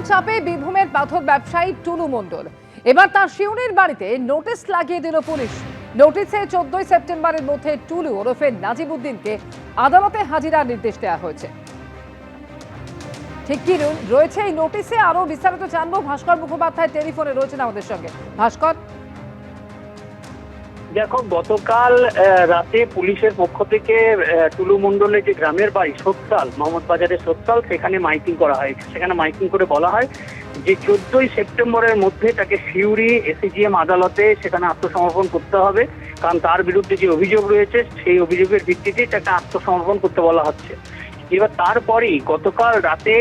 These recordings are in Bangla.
চাপে বীরভূমের পাথর ব্যবসায়ী টুলু মণ্ডল। এবার তার শিউরির বাড়িতে নোটিশ লাগিয়ে দিল পুলিশ। নোটিশে 14 সেপ্টেম্বরের মধ্যে টুলু ওরফে নাজিবউদ্দিনকে আদালতে হাজিরার নির্দেশ দেওয়া হয়েছে। ঠিক কি রয়েছে এই নোটিশে, আরো বিস্তারিত জানবো। ভাস্কর মুখোপাধ্যায় টেলিফোনে রয়েছেন আমাদের সঙ্গে। ভাস্কর, দেখো, গতকাল রাতে পুলিশের পক্ষ থেকে টুলু মণ্ডলের যে গ্রামের বাড়ি সোৎসাল, মোহাম্মদ বাজারের সোৎসাল, সেখানে মাইকিং করা হয়। সেখানে মাইকিং করে বলা হয় যে 14 সেপ্টেম্বরের মধ্যে তাকে সিউড়ি এসিজিএম আদালতে সেখানে আত্মসমর্পণ করতে হবে, কারণ তার বিরুদ্ধে যে অভিযোগ রয়েছে সেই অভিযোগের ভিত্তিতে তাকে আত্মসমর্পণ করতে বলা হচ্ছে। এবার তারপরেই গতকাল রাতে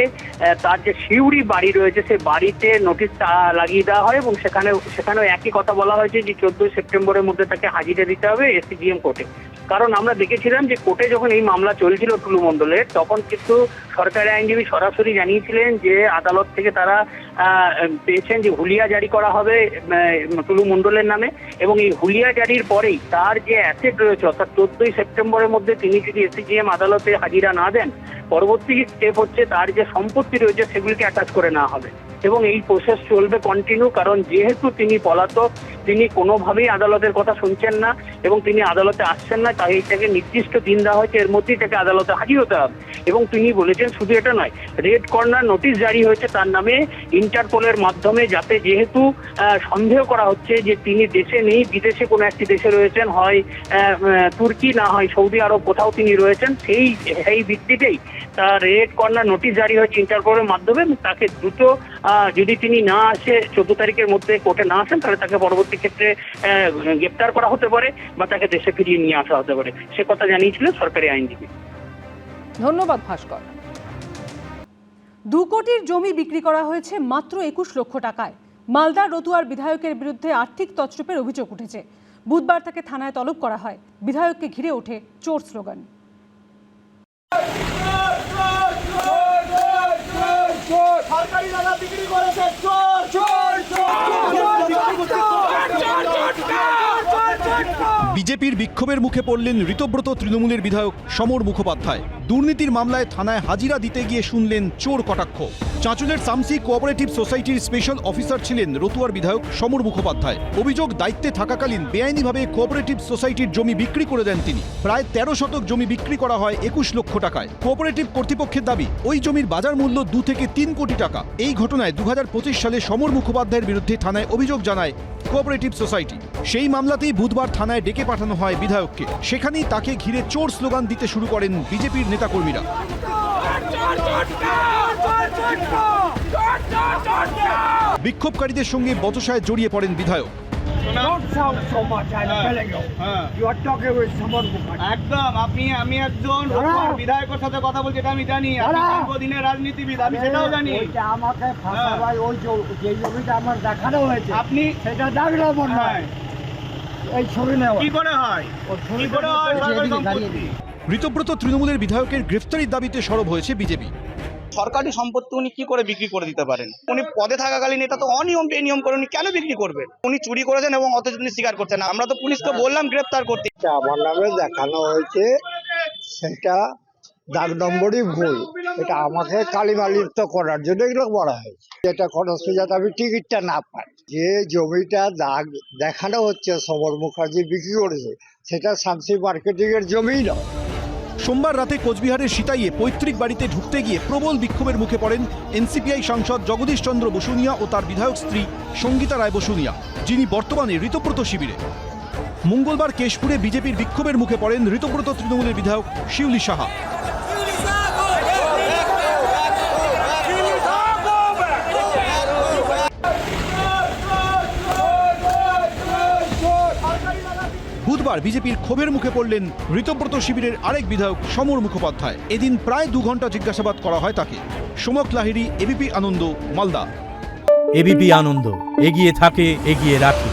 তার যে সিউড়ি বাড়ি রয়েছে সেই বাড়িতে নোটিশ লাগিয়ে দেওয়া হয় এবং সেখানেও একই কথা বলা হয়েছে যে 14 সেপ্টেম্বরের মধ্যে তাকে হাজিরা দিতে হবে এসিজিএম কোর্টে। কারণ আমরা দেখেছিলাম যে কোর্টে যখন এই মামলা চলছিল টুলু মণ্ডলের, তখন কিন্তু সরকারি আইনজীবী সরাসরি জানিয়েছিলেন যে আদালত থেকে তারা পেয়েছেন যে হুলিয়া জারি করা হবে টুলু মণ্ডলের নামে, এবং এই হুলিয়া জারির পরেই তার যে অ্যাসেট রয়েছে, অর্থাৎ 14 সেপ্টেম্বরের মধ্যে তিনি যদি এসিজিএম আদালতে হাজিরা না দেন, পরবর্তী স্টেপ হচ্ছে তার যে সম্পত্তি রয়েছে সেগুলিকে অ্যাটাচ করে নেওয়া হবে এবং এই প্রসেস চলবে কন্টিনিউ। কারণ যেহেতু তিনি পলাতক, তিনি কোনোভাবেই আদালতের কথা শুনছেন না এবং তিনি আদালতে আসছেন না, তাই তাকে নির্দিষ্ট দিন দেওয়া হয়েছে, এর মধ্যেই তাকে আদালতে হাজির হতে হবে। এবং তিনি বলেছেন শুধু এটা নয়, রেড কর্নার নোটিশ জারি হয়েছে তার নামে ইন্টারপোলের মাধ্যমে, যাতে যেহেতু সন্দেহ করা হচ্ছে যে তিনি দেশে নেই, বিদেশে কোনো একটি দেশে রয়েছেন, হয় তুর্কি না হয় সৌদি আরব, কোথাও তিনি রয়েছেন, সেই ভিত্তিতেই তার রেড কর্নার নোটিশ জারি হয়েছে ইন্টারপোলের মাধ্যমে। তাকে দ্রুত যদি তিনি না আসে 14 তারিখের মধ্যে কোর্টে না আসেন, তাহলে তাকে পরবর্তী ক্ষেত্রে গ্রেপ্তার করা হতে পারে বা তাকে দেশে ফিরিয়ে নিয়ে আসা হতে পারে, সে কথা জানিয়েছিলেন সরকারি আইনজীবী। ধন্যবাদ ভাস্কর। 2 কোটির জমি বিক্রি করা হয়েছে মাত্র 21 লক্ষ টাকায়। মালদার রতুয়ার বিধায়কের বিরুদ্ধে আর্থিক তছরূপের অভিযোগ উঠেছে। বুধবার তাকে থানায় তলব করা হয়। বিধায়ককে ঘিরে ওঠে চোর স্লোগান। বিজেপির বিক্ষোভের মুখে পড়লেন ঋতব্রত তৃণমূলের বিধায়ক সমর মুখোপাধ্যায়। দুর্নীতির মামলায় থানায় হাজিরা দিতে গিয়ে শুনলেন চোর কটাক্ষ। চাঁচলের সামসি কোঅপারেটিভ সোসাইটির স্পেশাল অফিসার ছিলেন রতুয়ার বিধায়ক সমর মুখোপাধ্যায়। অভিযোগ, দায়িত্বে থাকাকালীন বেআইনিভাবে কোঅপারেটিভ সোসাইটির জমি বিক্রি করে দেন তিনি। প্রায় 13 শতক জমি বিক্রি করা হয় 21 লক্ষ টাকায়। কোঅপারেটিভ কর্তৃপক্ষের দাবি, ওই জমির বাজার মূল্য 2 থেকে 3 কোটি টাকা। এই ঘটনায় 2025 সালে সমর মুখোপাধ্যায়ের বিরুদ্ধে থানায় অভিযোগ জানায় কোঅপারেটিভ সোসাইটি। সেই মামলাতেই বুধবার থানায় ডেকে পাঠানো হয় বিধায়ককে। সেখানেই তাকে ঘিরে চোর স্লোগান দিতে শুরু করেন বিজেপির নেতাকর্মীরা। বিক্ষোভকারীদের সঙ্গে বচসায় জড়িয়ে পড়েন বিধায়ক। একদম, আমি একজন বিধায়কের সাথে কথা বলছি, এটা আমি জানি। দীর্ঘদিনের রাজনীতিবিদ, আমি সেটাও জানি। আমাকে ওই যে জমিটা আমার দেখানো হয়েছে, আপনি সেটা দেখলাম নয়। এই ছবি নেওয়া কি করে হয়? কি করে হয় সরকারি সম্পত্তি? ঋতব্রত তৃণমূলের বিধায়কের গ্রেফতারির দাবিতে সরব হয়েছে বিজেপি। সরকারি সম্পত্তি উনি কি করে বিক্রি করে দিতে পারেন? উনি পদে থাকাকালীন এটা তো অনিয়ম, বেনিয়ম করে উনি কেন বিক্রি করবেন? উনি চুরি করেছেন এবং অথচ তিনি স্বীকার করছেন না। আমরা তো পুলিশকে বললাম গ্রেফতার করতে। আমার নামে দেখানো হয়েছে, সেটা দাগ নম্বরই ভুল। এটা আমাকে কালিমালিপ্ত করার জন্য এগুলো বলা হয়েছে। এটা কোনো সুযোগ আমি টিকিটটা না পাই। যে জমিটা দাগ দেখানো হচ্ছে সমর মুখার্জি বিক্রি করেছে, সেটা শামসি মার্কেটিং এর জমিই নয়। সোমবার রাতে কোচবিহারের সিতাইয়ে পৈতৃক বাড়িতে ঢুকতে গিয়ে প্রবল বিক্ষোভের মুখে পড়েন এনসিপিআই সাংসদ জগদীশ চন্দ্র বসুনিয়া ও তার বিধায়ক স্ত্রী সঙ্গীতা রায় বসুনিয়া, যিনি বর্তমানে ঋতব্রত শিবিরে। মঙ্গলবার কেশপুরে বিজেপির বিক্ষোভের মুখে পড়েন ঋতব্রত তৃণমূলের বিধায়ক শিউলি সাহা। বুধবার বিজেপির ক্ষোভের মুখে পড়লেন ঋতব্রত শিবিরের আরেক বিধায়ক সমর মুখোপাধ্যায়। এদিন প্রায় 2 ঘন্টা জিজ্ঞাসাবাদ করা হয় তাকে। সোমক লাহিড়ী, এবিপি আনন্দ, মালদা। এবিপি আনন্দ, এগিয়ে থাকে, এগিয়ে রাখে।